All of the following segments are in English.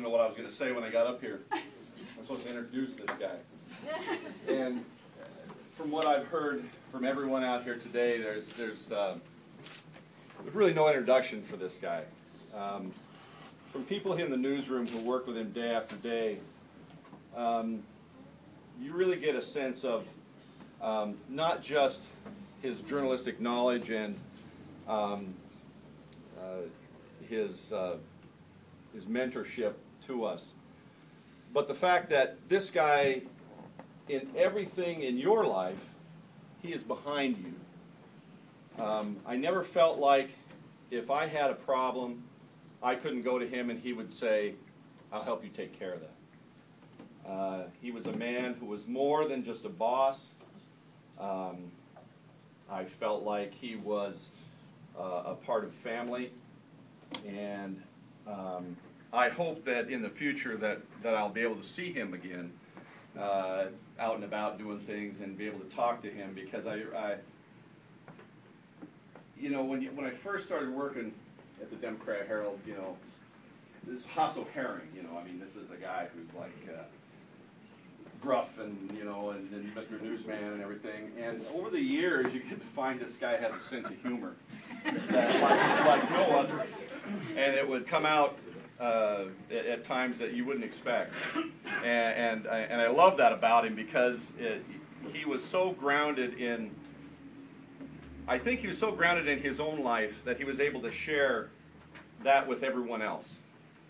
know what I was going to say when I got up here. I'm supposed to introduce this guy. And from what I've heard from everyone out here today, there's really no introduction for this guy. From people in the newsroom who work with him day after day, you really get a sense of not just his journalistic knowledge and his mentorship to us, but the fact that this guy, in everything in your life, he is behind you. I never felt like if I had a problem, I couldn't go to him and he would say, "I'll help you take care of that." He was a man who was more than just a boss. I felt like he was a part of family, and I hope that in the future that I'll be able to see him again out and about doing things and be able to talk to him, because I you know, when I first started working at the Democrat-Herald, you know, this is Hasso, you know, I mean, this is a guy who's like gruff and, you know, and Mr. Newsman and everything. And over the years, you get to find this guy has a sense of humor that, like no other. And it would come out at times that you wouldn't expect. And I love that about him, because he was so grounded in, I think he was so grounded in his own life that he was able to share that with everyone else.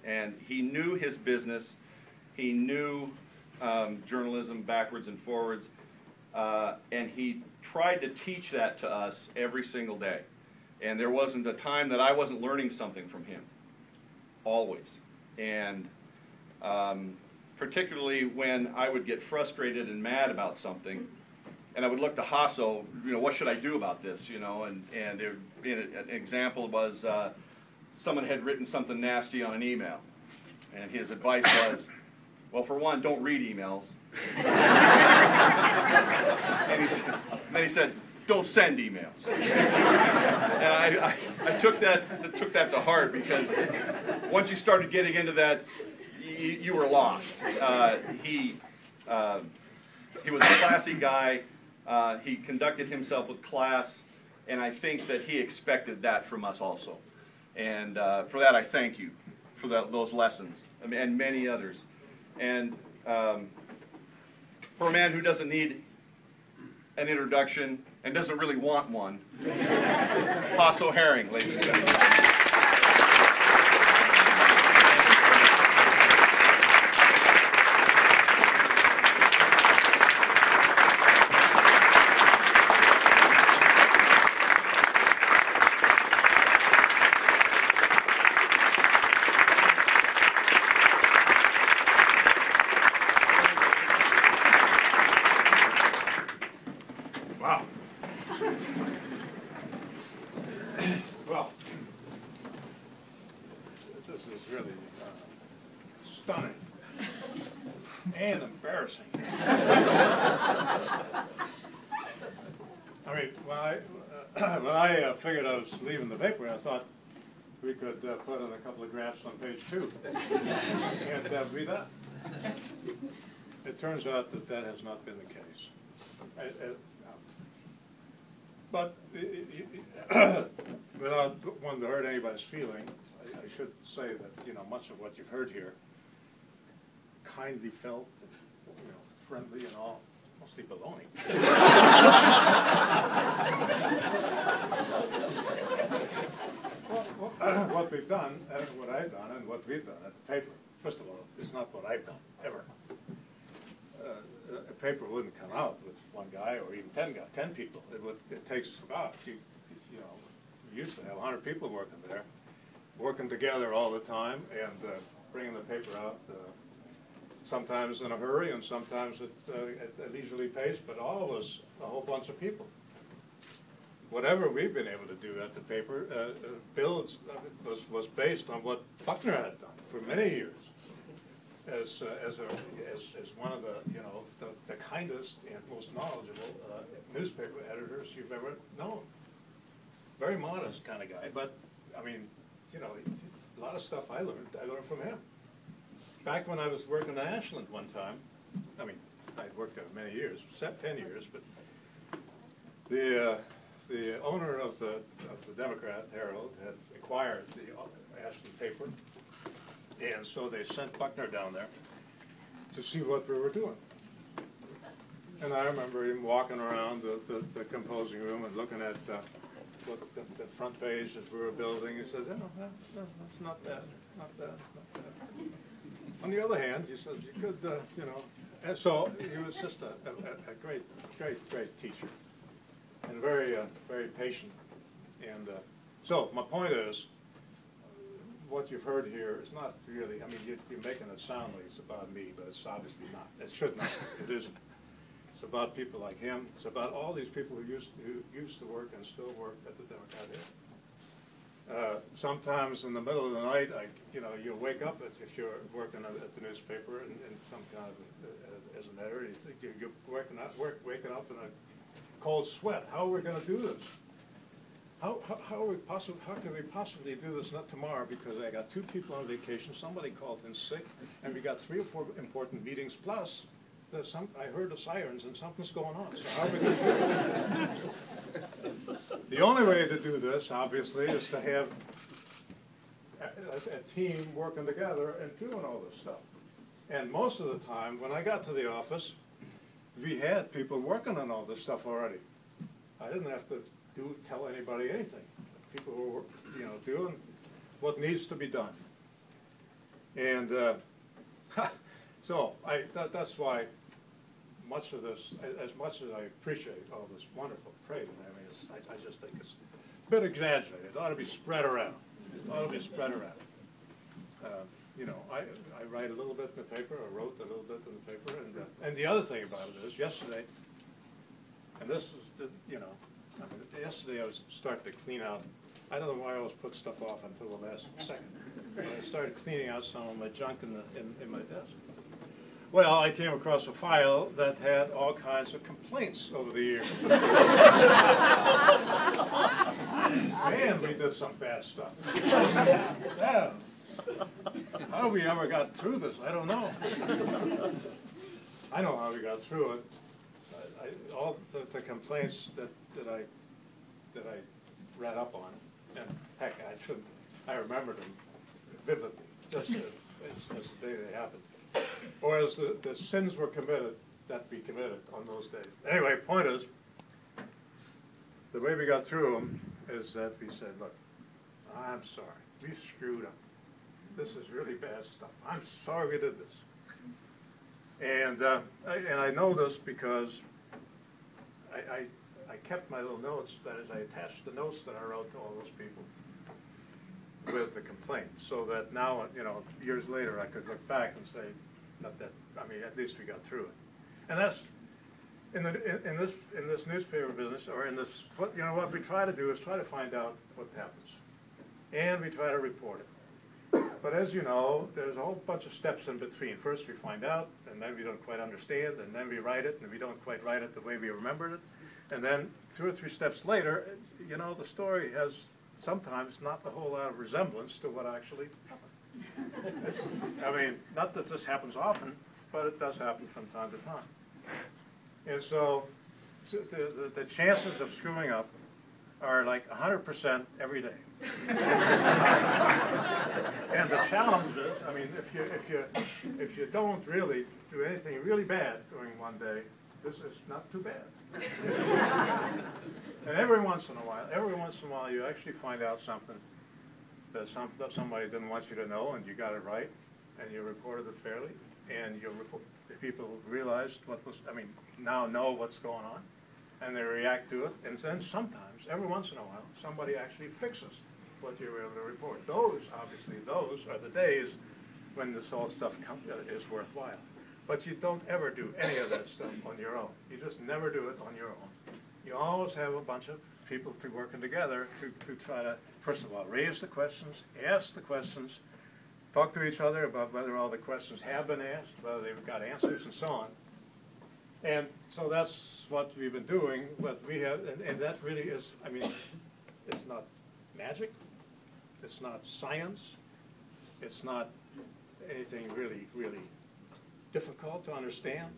And he knew his business. He knew journalism backwards and forwards. And he tried to teach that to us every single day. And there wasn't a time that I wasn't learning something from him. Always. And particularly when I would get frustrated and mad about something, and I would look to Hasso, you know, what should I do about this, you know, and an example was someone had written something nasty on an email, and his advice was, well, for one, don't read emails. And then he said, don't send emails. And I took that to heart, because once you started getting into that, you were lost. He was a classy guy. He conducted himself with class, and I think that he expected that from us also. And for that, I thank you for those lessons, and many others. And for a man who doesn't need an introduction and doesn't really want one, Hasso, ladies and gentlemen. Well, this is really stunning and embarrassing. I mean, when I figured I was leaving the paper, I thought we could put in a couple of graphs on page 2, and that would be that. It turns out that that has not been the case. But without wanting to hurt anybody's feeling, I should say that, you know, much of what you've heard here, kindly felt, and, you know, friendly and all, mostly baloney. What we've done, what I've done, and what we've done at the paper, first of all, it's not what I've done, ever. A paper wouldn't come out with one guy or even 10 people. It takes about, you know, we used to have 100 people working there, working together all the time and bringing the paper out, sometimes in a hurry and sometimes at a leisurely pace, but always a whole bunch of people. Whatever we've been able to do at the paper, Bill was based on what Buckner had done for many years. As one of the, you know, the kindest and most knowledgeable newspaper editors you've ever known. Very modest kind of guy, but I mean, you know, a lot of stuff I learned from him. back when I was working in Ashland one time, I mean, I'd worked there many years, 10 years, but the owner of the Democrat-Herald had acquired the Ashland paper, and so they sent Buckner down there to see what we were doing. And I remember him walking around the composing room and looking at what the front page that we were building. He said, "Oh, no, that's not bad, not bad, not bad." On the other hand, he said, "You could, you know." And so he was just a great teacher, and very patient. And so my point is, what you've heard here is not really. I mean, you're making it sound like it's about me, but it's obviously not. It should not. It isn't. It's about people like him. It's about all these people who used to work and still work at the Democrat-Herald. Sometimes in the middle of the night, you wake up if you're working at the newspaper in some kind of as an editor. You think you're waking up in a cold sweat. How are we going to do this? How can we possibly do this not tomorrow? Because I got 2 people on vacation. Somebody called in sick, and we got 3 or 4 important meetings plus. I heard the sirens and something's going on. So how are we going to do it? The only way to do this, obviously, is to have a team working together and doing all this stuff. And most of the time, when I got to the office, we had people working on all this stuff already. I didn't have to tell anybody anything. People were, doing what needs to be done. And so that's why much of this, as much as I appreciate all this wonderful praise, I mean, I just think it's a bit exaggerated. It ought to be spread around. It ought to be spread around. I write a little bit in the paper. I wrote a little bit in the paper, and the other thing about it is, yesterday, and this is yesterday I was starting to clean out. I don't know why I always put stuff off until the last second. But I started cleaning out some of my junk in my desk. Well, I came across a file that had all kinds of complaints over the years. And we did some bad stuff. Yeah. How we ever got through this, I don't know. I know how we got through it. All the complaints that I read up on, and heck, I remembered them vividly, just as the day they happened. Or as the sins were committed that we committed on those days. Anyway, point is, the way we got through them is that we said, look, I'm sorry, we screwed up. This is really bad stuff. I'm sorry we did this. And I know this because I kept my little notes, that is, I attached the notes that I wrote to all those people with the complaint, so that now, years later, I could look back and say, not that, I mean, at least we got through it. And that's, in this newspaper business, or in this, what we try to do is try to find out what happens. And we try to report it. But as you know, there's a whole bunch of steps in between. First we find out, and then we don't quite understand, and then we write it, and we don't quite write it the way we remembered it. And then 2 or 3 steps later, the story has sometimes not a whole lot of resemblance to what actually happened. I mean, not that this happens often, but it does happen from time to time. And so the chances of screwing up are like 100% every day. And the challenge is, I mean, if you don't really do anything really bad during one day, this is not too bad. And every once in a while, you actually find out something that somebody didn't want you to know, and you got it right, and you reported it fairly, and the people realized now know what's going on, and they react to it, and then sometimes, every once in a while, somebody actually fixes what you were able to report. Those are the days when this whole stuff is worthwhile. But you don't ever do any of that stuff on your own. You just never do it on your own. You always have a bunch of people working together to try to, first of all, raise the questions, ask the questions, talk to each other about whether all the questions have been asked, whether they've got answers, and so on. And so that's what we've been doing. But we have, and that really is, I mean, it's not magic. It's not science. It's not anything really, really difficult to understand.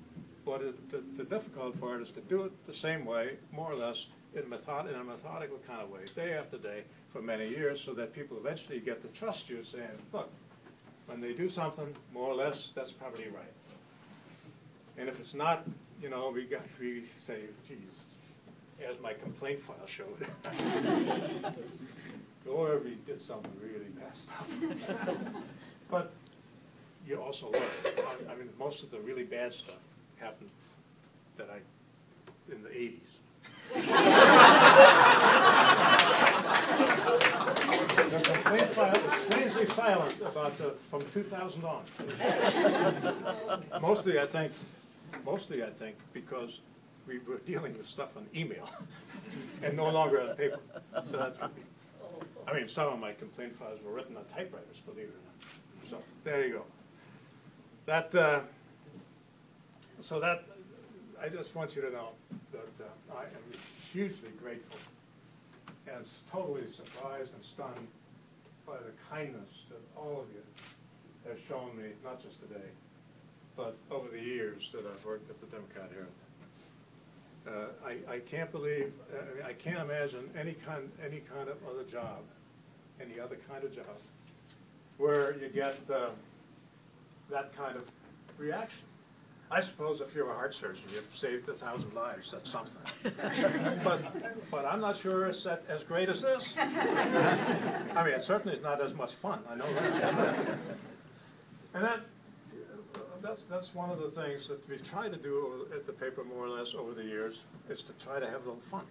But the difficult part is to do it the same way, more or less, in a methodical kind of way, day after day, for many years, so that people eventually get to trust you, saying, look, when they do something, more or less, that's probably right. And if it's not, you know, we say, geez, as my complaint file showed, or we did something really messed up. But you also learn. I mean, most of the really bad stuff happened in the 80s. The complaint file is strangely silent about from 2000 on. Mostly, I think, because we were dealing with stuff on email and no longer on paper. I mean, some of my complaint files were written on typewriters, believe it or not. So there you go. I just want you to know that I am hugely grateful and totally surprised and stunned by the kindness that all of you have shown me, not just today, but over the years that I've worked at the Democrat-Herald. I can't believe, I can't imagine any kind of other job, any other kind of job, where you get that kind of reaction. I suppose if you're a heart surgeon, you've saved 1,000 lives. That's something. but I'm not sure it's as great as this. I mean, it certainly is not as much fun. I know that. And that's one of the things that we've tried to do at the paper more or less over the years, is to try to have a little fun.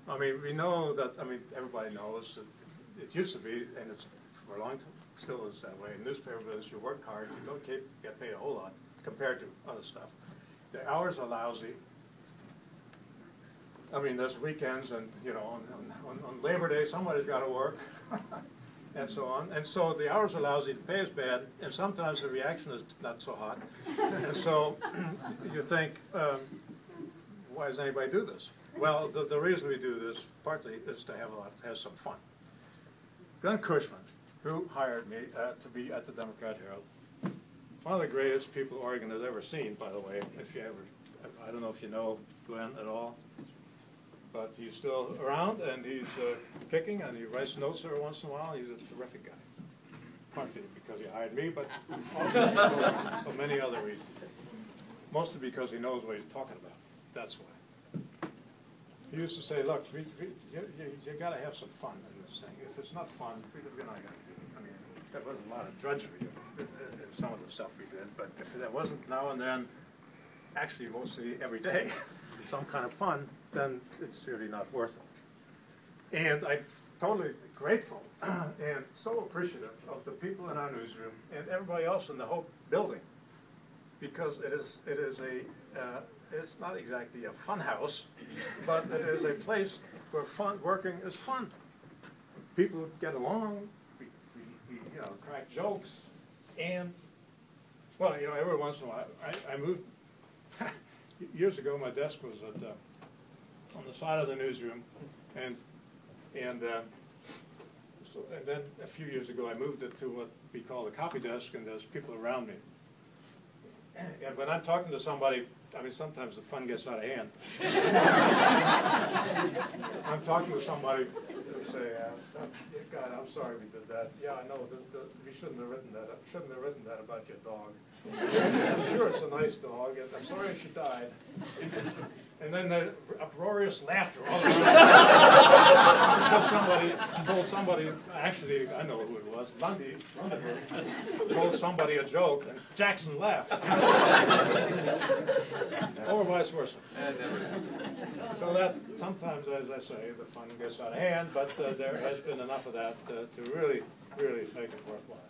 I mean, we know that, I mean, everybody knows that it used to be, and it's for a long time, still is that way. In newspaper business, you work hard, you don't get paid a whole lot compared to other stuff. The hours are lousy. I mean, there's weekends, and you know, on Labor Day, somebody's got to work, and so on. And so the hours are lousy, the pay is bad, and sometimes the reaction is not so hot. And so you think, why does anybody do this? Well, the reason we do this partly is to have some fun. Glenn Cushman, who hired me to be at the Democrat-Herald, one of the greatest people Oregon has ever seen, by the way. If you ever, I don't know if you know Glenn at all, but he's still around, and he's kicking, and he writes notes every once in a while. He's a terrific guy. Partly because he hired me, but also for many other reasons. Mostly because he knows what he's talking about. That's why. He used to say, look, you got to have some fun in this thing. If it's not fun, we're not going to do it. I mean, there was a lot of drudgery in some of the stuff we did, but if there wasn't now and then, actually mostly every day, some kind of fun, then it's really not worth it. And I'm totally grateful and so appreciative of the people in our newsroom and everybody else in the whole building, because it's not exactly a fun house, but it is a place where working is fun. People get along, we you know, crack jokes, and, well, you know, every once in a while, I moved, years ago my desk was on the side of the newsroom, and then a few years ago I moved it to what we call the copy desk, and there's people around me. And when I'm talking to somebody, I mean, sometimes the fun gets out of hand. I'm talking to somebody who say, God, I'm sorry we did that. Yeah, I know, we shouldn't have written that. Shouldn't have written that about your dog. I'm sure it's a nice dog, and I'm sorry she died. And then the uproarious laughter all around. Because somebody told somebody, actually, I know who it was, Lundy told somebody a joke, and Jackson laughed. Or vice versa. So that, sometimes, as I say, the fun gets out of hand, but there has been enough of that to really, really make it worthwhile.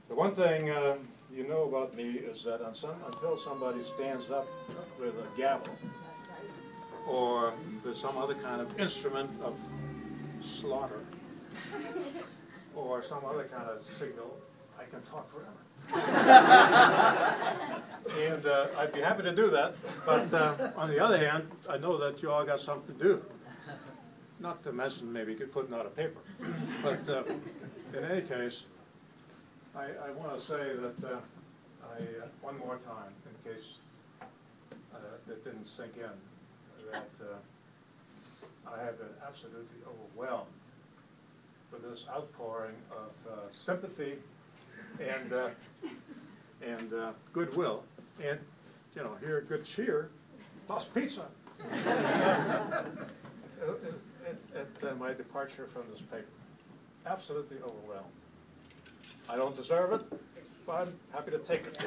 The one thing you know about me is that until somebody stands up with a gavel or with some other kind of instrument of slaughter or some other kind of signal, I can talk forever. And I'd be happy to do that, but on the other hand, I know that you all got something to do. Not to mention maybe putting out a paper. But in any case, I want to say that one more time, in case that didn't sink in, that I have been absolutely overwhelmed with this outpouring of sympathy and goodwill, and here good cheer, plus pizza at my departure from this paper. Absolutely overwhelmed. I don't deserve it, but I'm happy to take it.